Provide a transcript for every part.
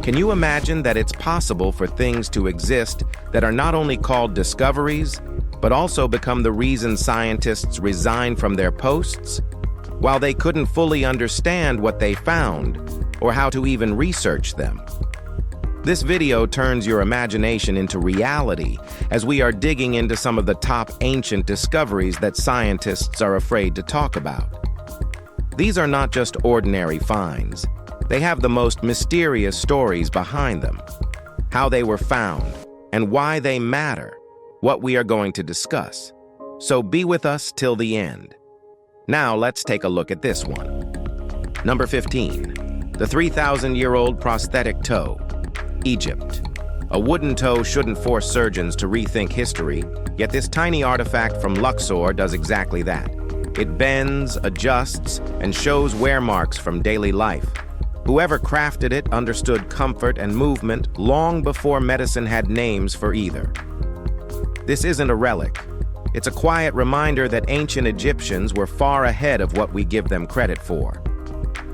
Can you imagine that it's possible for things to exist that are not only called discoveries, but also become the reason scientists resign from their posts? While they couldn't fully understand what they found, or how to even research them. This video turns your imagination into reality as we are digging into some of the top ancient discoveries that scientists are afraid to talk about. These are not just ordinary finds. They have the most mysterious stories behind them. How they were found, and why they matter, what we are going to discuss. So be with us till the end. Now let's take a look at this one. Number 15. The 3,000-year-old prosthetic toe. Egypt. A wooden toe shouldn't force surgeons to rethink history, yet this tiny artifact from Luxor does exactly that. It bends, adjusts, and shows wear marks from daily life. Whoever crafted it understood comfort and movement long before medicine had names for either. This isn't a relic. It's a quiet reminder that ancient Egyptians were far ahead of what we give them credit for.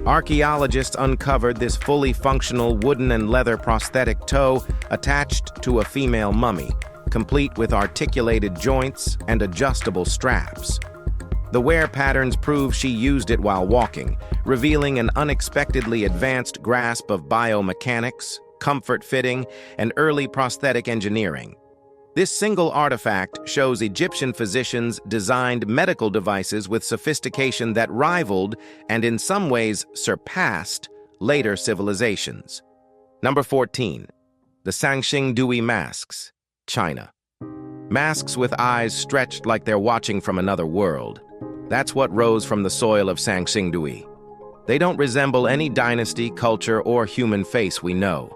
Archaeologists uncovered this fully functional wooden and leather prosthetic toe attached to a female mummy, complete with articulated joints and adjustable straps. The wear patterns prove she used it while walking, revealing an unexpectedly advanced grasp of biomechanics, comfort fitting, and early prosthetic engineering. This single artifact shows Egyptian physicians designed medical devices with sophistication that rivaled, and in some ways surpassed, later civilizations. Number 14. The Sanxingdui masks. China. Masks with eyes stretched like they're watching from another world. That's what rose from the soil of Sanxingdui. They don't resemble any dynasty, culture, or human face we know.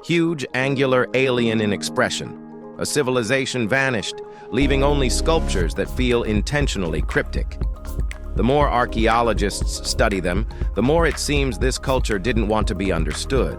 Huge, angular, alien in expression. A civilization vanished, leaving only sculptures that feel intentionally cryptic. The more archaeologists study them, the more it seems this culture didn't want to be understood.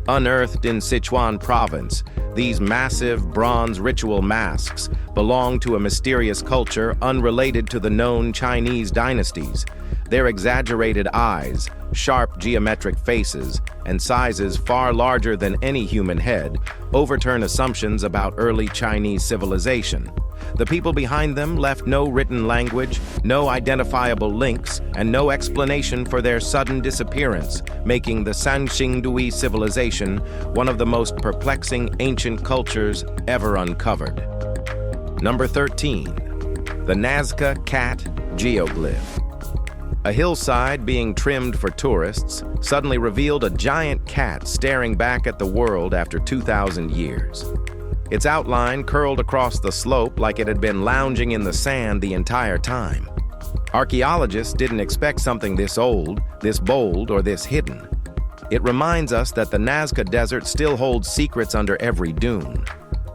Unearthed in Sichuan province, these massive bronze ritual masks belong to a mysterious culture unrelated to the known Chinese dynasties. Their exaggerated eyes, sharp geometric faces, and sizes far larger than any human head overturn assumptions about early Chinese civilization. The people behind them left no written language, no identifiable links, and no explanation for their sudden disappearance, making the Sanxingdui civilization one of the most perplexing ancient cultures ever uncovered. Number 13. The Nazca Cat Geoglyph. A hillside being trimmed for tourists suddenly revealed a giant cat staring back at the world after 2,000 years. Its outline curled across the slope like it had been lounging in the sand the entire time. Archaeologists didn't expect something this old, this bold, or this hidden. It reminds us that the Nazca Desert still holds secrets under every dune.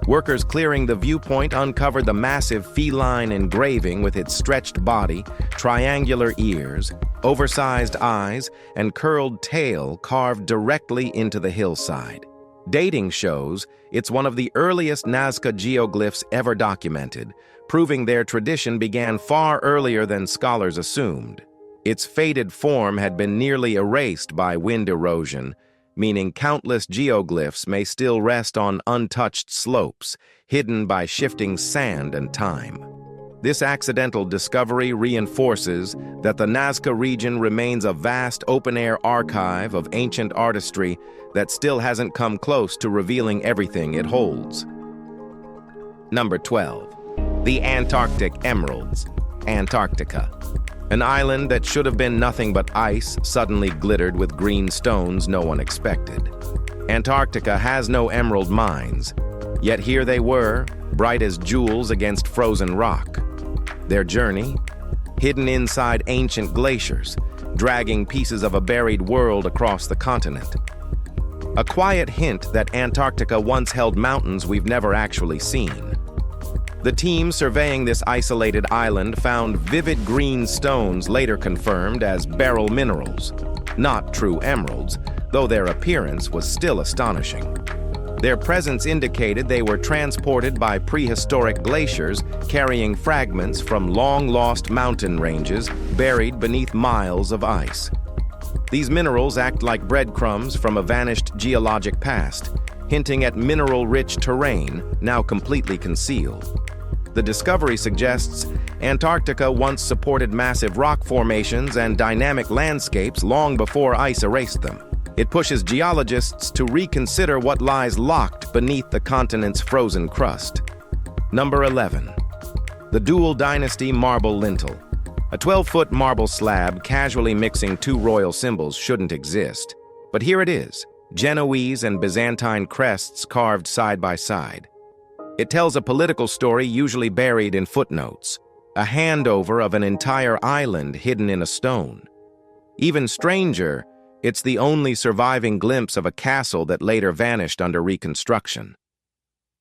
Workers clearing the viewpoint uncovered the massive feline engraving with its stretched body, triangular ears, oversized eyes, and curled tail carved directly into the hillside. Dating shows it's one of the earliest Nazca geoglyphs ever documented, proving their tradition began far earlier than scholars assumed. Its faded form had been nearly erased by wind erosion, meaning countless geoglyphs may still rest on untouched slopes, hidden by shifting sand and time. This accidental discovery reinforces that the Nazca region remains a vast open-air archive of ancient artistry that still hasn't come close to revealing everything it holds. Number 12. The Antarctic Emeralds. Antarctica. An island that should have been nothing but ice suddenly glittered with green stones no one expected. Antarctica has no emerald mines, yet here they were, bright as jewels against frozen rock. Their journey? Hidden inside ancient glaciers, dragging pieces of a buried world across the continent. A quiet hint that Antarctica once held mountains we've never actually seen. The team surveying this isolated island found vivid green stones later confirmed as beryl minerals. Not true emeralds, though their appearance was still astonishing. Their presence indicated they were transported by prehistoric glaciers carrying fragments from long-lost mountain ranges buried beneath miles of ice. These minerals act like breadcrumbs from a vanished geologic past, hinting at mineral-rich terrain now completely concealed. The discovery suggests Antarctica once supported massive rock formations and dynamic landscapes long before ice erased them. It pushes geologists to reconsider what lies locked beneath the continent's frozen crust. Number 11. The Dual Dynasty Marble Lintel. A 12-foot marble slab casually mixing two royal symbols shouldn't exist. But here it is, Genoese and Byzantine crests carved side by side. It tells a political story usually buried in footnotes, a handover of an entire island hidden in a stone. Even stranger, it's the only surviving glimpse of a castle that later vanished under reconstruction.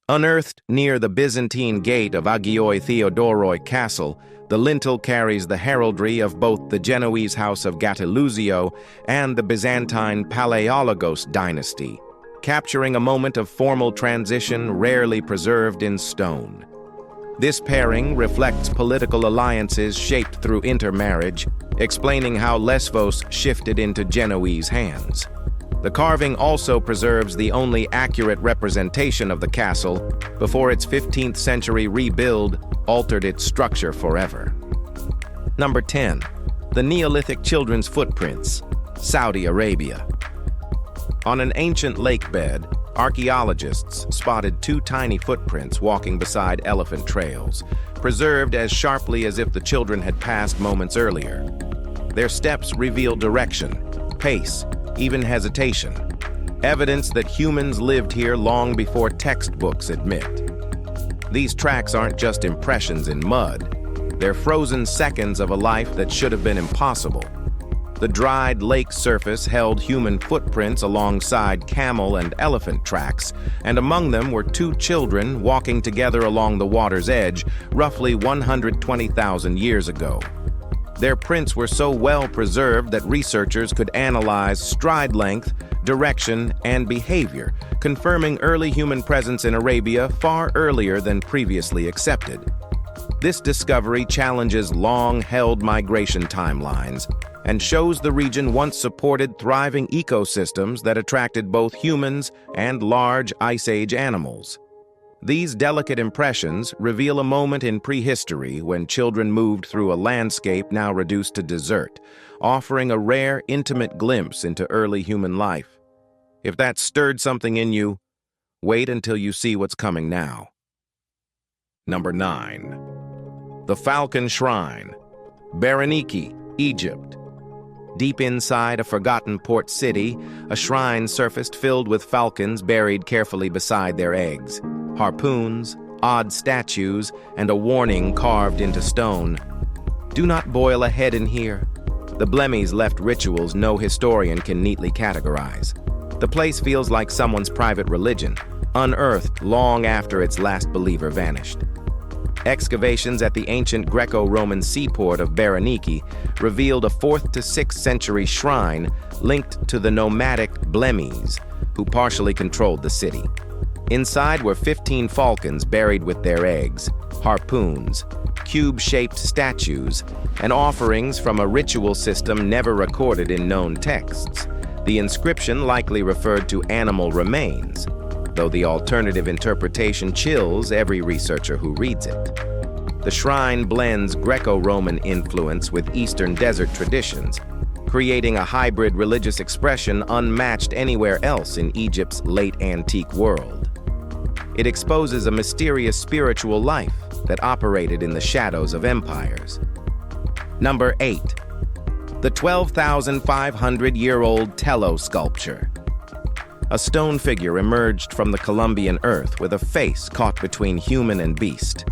Unearthed near the Byzantine gate of Agioi Theodoroi Castle, the lintel carries the heraldry of both the Genoese house of Gattilusio and the Byzantine Palaiologos dynasty, capturing a moment of formal transition rarely preserved in stone. This pairing reflects political alliances shaped through intermarriage, explaining how Lesvos shifted into Genoese hands. The carving also preserves the only accurate representation of the castle before its 15th century rebuild altered its structure forever. Number 10. The Neolithic Children's Footprints, Saudi Arabia. On an ancient lake bed, archaeologists spotted two tiny footprints walking beside elephant trails, preserved as sharply as if the children had passed moments earlier. Their steps reveal direction, pace, even hesitation, evidence that humans lived here long before textbooks admit. These tracks aren't just impressions in mud, they're frozen seconds of a life that should have been impossible. The dried lake surface held human footprints alongside camel and elephant tracks, and among them were two children walking together along the water's edge, roughly 120,000 years ago. Their prints were so well preserved that researchers could analyze stride length, direction, and behavior, confirming early human presence in Arabia far earlier than previously accepted. This discovery challenges long-held migration timelines and shows the region once supported thriving ecosystems that attracted both humans and large Ice Age animals. These delicate impressions reveal a moment in prehistory when children moved through a landscape now reduced to desert, offering a rare, intimate glimpse into early human life. If that stirred something in you, wait until you see what's coming now. Number 9. The Falcon Shrine, Berenike, Egypt. Deep inside a forgotten port city, a shrine surfaced filled with falcons buried carefully beside their eggs. Harpoons, odd statues, and a warning carved into stone. Do not boil a head in here. The Blemmies left rituals no historian can neatly categorize. The place feels like someone's private religion, unearthed long after its last believer vanished. Excavations at the ancient Greco-Roman seaport of Berenike revealed a 4th to 6th century shrine linked to the nomadic Blemmies, who partially controlled the city. Inside were 15 falcons buried with their eggs, harpoons, cube-shaped statues, and offerings from a ritual system never recorded in known texts. The inscription likely referred to animal remains, though the alternative interpretation chills every researcher who reads it. The shrine blends Greco-Roman influence with Eastern desert traditions, creating a hybrid religious expression unmatched anywhere else in Egypt's late antique world. It exposes a mysterious spiritual life that operated in the shadows of empires. Number 8. The 12,500-year-old Tello sculpture. A stone figure emerged from the Columbian earth with a face caught between human and beast.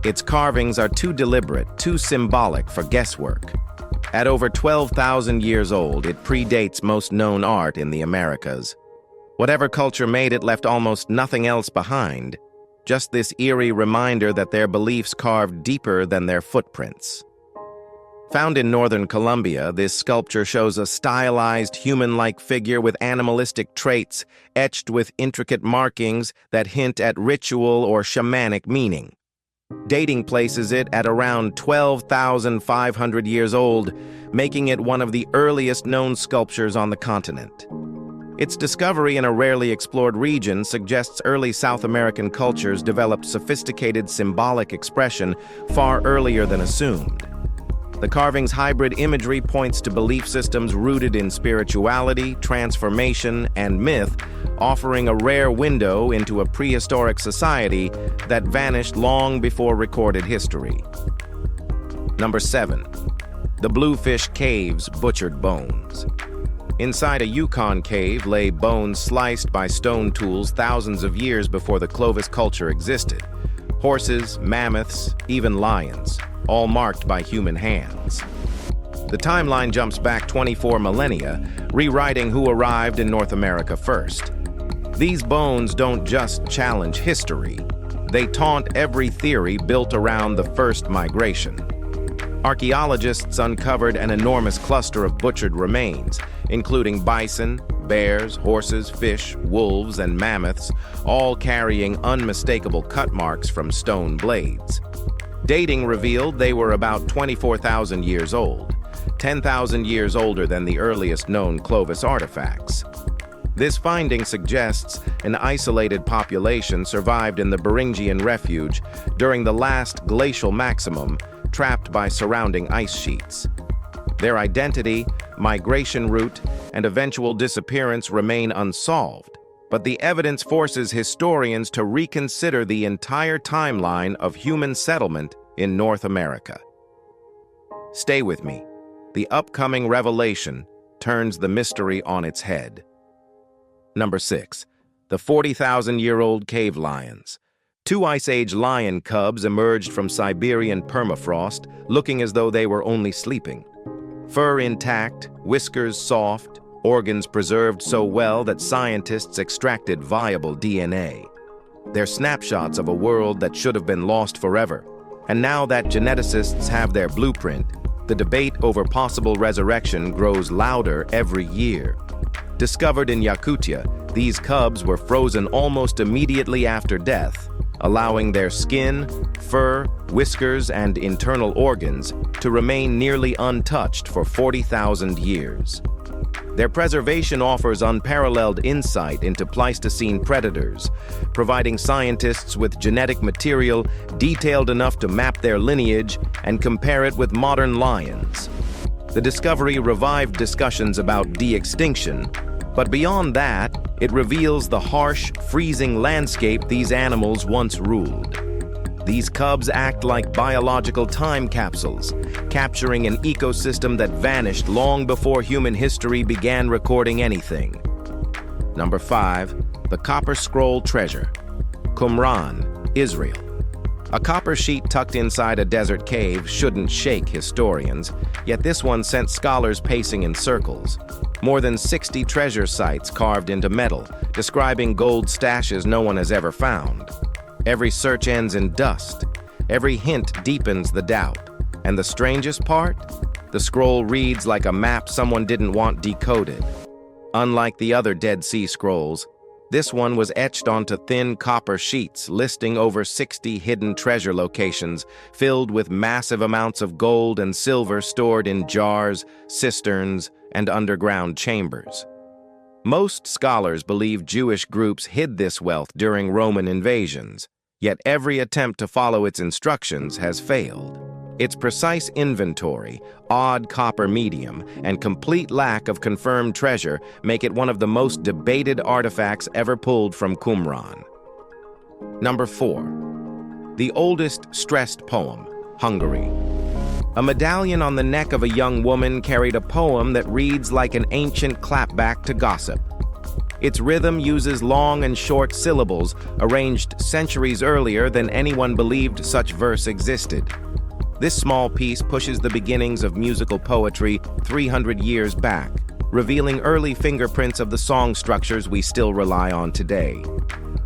Its carvings are too deliberate, too symbolic for guesswork. At over 12,000 years old, it predates most known art in the Americas. Whatever culture made it left almost nothing else behind, just this eerie reminder that their beliefs carved deeper than their footprints. Found in northern Colombia, this sculpture shows a stylized human-like figure with animalistic traits etched with intricate markings that hint at ritual or shamanic meaning. Dating places it at around 12,500 years old, making it one of the earliest known sculptures on the continent. Its discovery in a rarely explored region suggests early South American cultures developed sophisticated symbolic expression far earlier than assumed. The carving's hybrid imagery points to belief systems rooted in spirituality, transformation, and myth, offering a rare window into a prehistoric society that vanished long before recorded history. Number 7. The Bluefish Cave's Butchered Bones. Inside a Yukon cave lay bones sliced by stone tools thousands of years before the Clovis culture existed. Horses, mammoths, even lions, all marked by human hands. The timeline jumps back 24 millennia, rewriting who arrived in North America first. These bones don't just challenge history, they taunt every theory built around the first migration. Archaeologists uncovered an enormous cluster of butchered remains, including bison, bears, horses, fish, wolves, and mammoths, all carrying unmistakable cut marks from stone blades. Dating revealed they were about 24,000 years old, 10,000 years older than the earliest known Clovis artifacts. This finding suggests an isolated population survived in the Beringian refuge during the last glacial maximum, trapped by surrounding ice sheets. Their identity, migration route, and eventual disappearance remain unsolved, but the evidence forces historians to reconsider the entire timeline of human settlement in North America. Stay with me. The upcoming revelation turns the mystery on its head. Number 6. The 40,000-year-old cave lions. 2 Ice Age lion cubs emerged from Siberian permafrost, looking as though they were only sleeping. Fur intact, whiskers soft, organs preserved so well that scientists extracted viable DNA. They're snapshots of a world that should have been lost forever. And now that geneticists have their blueprint, the debate over possible resurrection grows louder every year. Discovered in Yakutia, these cubs were frozen almost immediately after death, allowing their skin, fur, whiskers, and internal organs to remain nearly untouched for 40,000 years. Their preservation offers unparalleled insight into Pleistocene predators, providing scientists with genetic material detailed enough to map their lineage and compare it with modern lions. The discovery revived discussions about de-extinction, but beyond that, it reveals the harsh, freezing landscape these animals once ruled. These cubs act like biological time capsules, capturing an ecosystem that vanished long before human history began recording anything. Number 5. The Copper Scroll Treasure. Qumran, Israel. A copper sheet tucked inside a desert cave shouldn't shake historians, yet this one sent scholars pacing in circles. More than 60 treasure sites carved into metal, describing gold stashes no one has ever found. Every search ends in dust. Every hint deepens the doubt. And the strangest part? The scroll reads like a map someone didn't want decoded. Unlike the other Dead Sea Scrolls, this one was etched onto thin copper sheets, listing over 60 hidden treasure locations filled with massive amounts of gold and silver stored in jars, cisterns, and underground chambers. Most scholars believe Jewish groups hid this wealth during Roman invasions, yet every attempt to follow its instructions has failed. Its precise inventory, odd copper medium, and complete lack of confirmed treasure make it one of the most debated artifacts ever pulled from Qumran. Number 4. The oldest stressed poem, Hungary. A medallion on the neck of a young woman carried a poem that reads like an ancient clapback to gossip. Its rhythm uses long and short syllables arranged centuries earlier than anyone believed such verse existed. This small piece pushes the beginnings of musical poetry 300 years back, revealing early fingerprints of the song structures we still rely on today.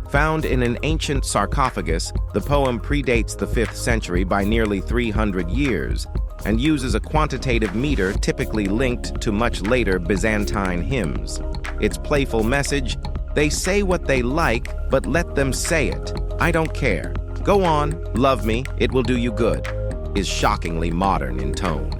Found in an ancient sarcophagus, the poem predates the 5th century by nearly 300 years and uses a quantitative meter typically linked to much later Byzantine hymns. Its playful message, "They say what they like, but let them say it. I don't care. "Go on, love me, it will do you good," is shockingly modern in tone.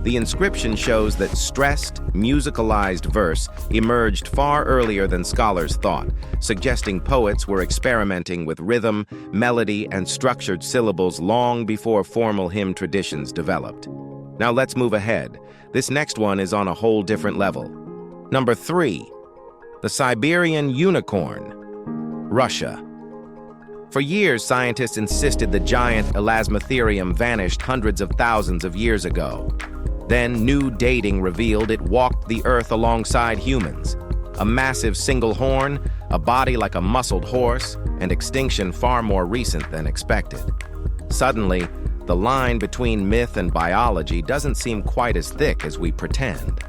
The inscription shows that stressed, musicalized verse emerged far earlier than scholars thought, suggesting poets were experimenting with rhythm, melody, and structured syllables long before formal hymn traditions developed. Now let's move ahead. This next one is on a whole different level. Number 3. The Siberian unicorn, Russia. For years, scientists insisted the giant Elasmotherium vanished hundreds of thousands of years ago. Then new dating revealed it walked the Earth alongside humans. A massive single horn, a body like a muscled horse, and extinction far more recent than expected. Suddenly, the line between myth and biology doesn't seem quite as thick as we pretend.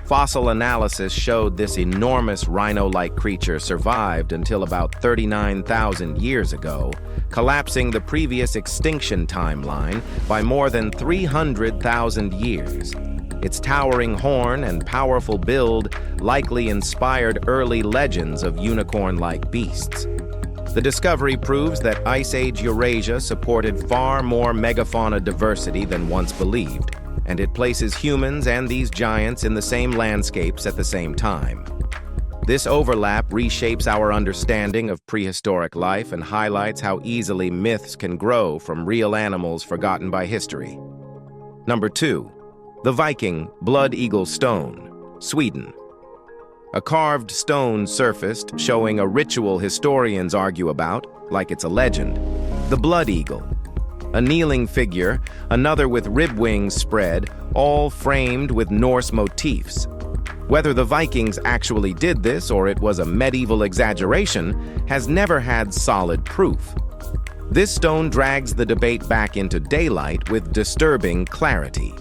Fossil analysis showed this enormous rhino-like creature survived until about 39,000 years ago, collapsing the previous extinction timeline by more than 300,000 years. Its towering horn and powerful build likely inspired early legends of unicorn-like beasts. The discovery proves that Ice Age Eurasia supported far more megafauna diversity than once believed, and it places humans and these giants in the same landscapes at the same time. This overlap reshapes our understanding of prehistoric life and highlights how easily myths can grow from real animals forgotten by history. Number 2. The Viking Blood Eagle Stone, Sweden. A carved stone surfaced showing a ritual historians argue about, like it's a legend. The Blood Eagle. A kneeling figure, another with rib wings spread, all framed with Norse motifs. Whether the Vikings actually did this or it was a medieval exaggeration has never had solid proof. This stone drags the debate back into daylight with disturbing clarity.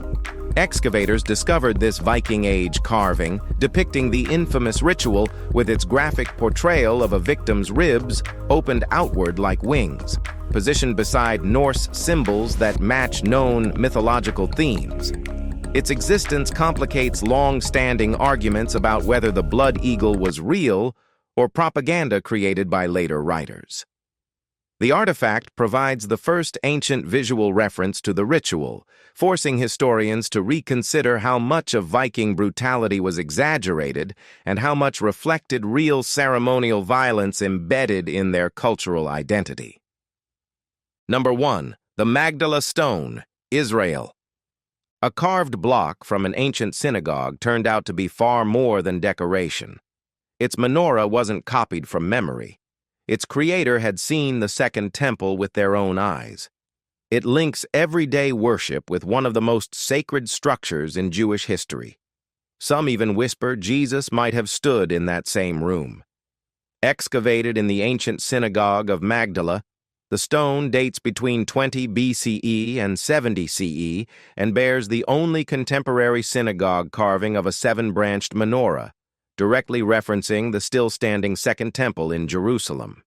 Excavators discovered this Viking Age carving depicting the infamous ritual with its graphic portrayal of a victim's ribs opened outward like wings, positioned beside Norse symbols that match known mythological themes. Its existence complicates long-standing arguments about whether the blood eagle was real or propaganda created by later writers. The artifact provides the first ancient visual reference to the ritual, forcing historians to reconsider how much of Viking brutality was exaggerated and how much reflected real ceremonial violence embedded in their cultural identity. Number 1. The Magdala Stone, Israel. A carved block from an ancient synagogue turned out to be far more than decoration. Its menorah wasn't copied from memory. Its creator had seen the Second Temple with their own eyes. It links everyday worship with one of the most sacred structures in Jewish history. Some even whisper Jesus might have stood in that same room. Excavated in the ancient synagogue of Magdala, the stone dates between 20 BCE and 70 CE and bears the only contemporary synagogue carving of a 7-branched menorah, directly referencing the still-standing Second Temple in Jerusalem.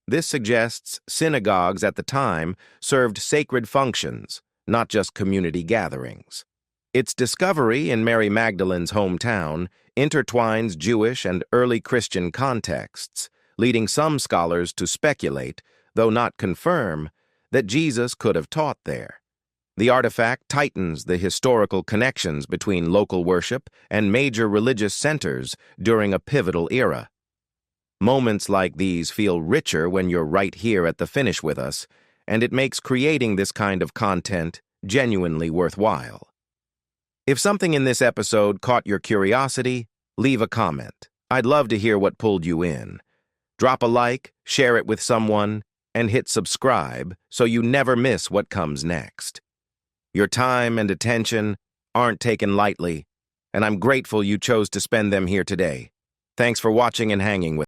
This suggests synagogues at the time served sacred functions, not just community gatherings. Its discovery in Mary Magdalene's hometown intertwines Jewish and early Christian contexts, leading some scholars to speculate, though not confirm, that Jesus could have taught there. The artifact tightens the historical connections between local worship and major religious centers during a pivotal era. Moments like these feel richer when you're right here at the finish with us, and it makes creating this kind of content genuinely worthwhile. If something in this episode caught your curiosity, leave a comment. I'd love to hear what pulled you in. Drop a like, share it with someone, and hit subscribe so you never miss what comes next. Your time and attention aren't taken lightly, and I'm grateful you chose to spend them here today. Thanks for watching and hanging with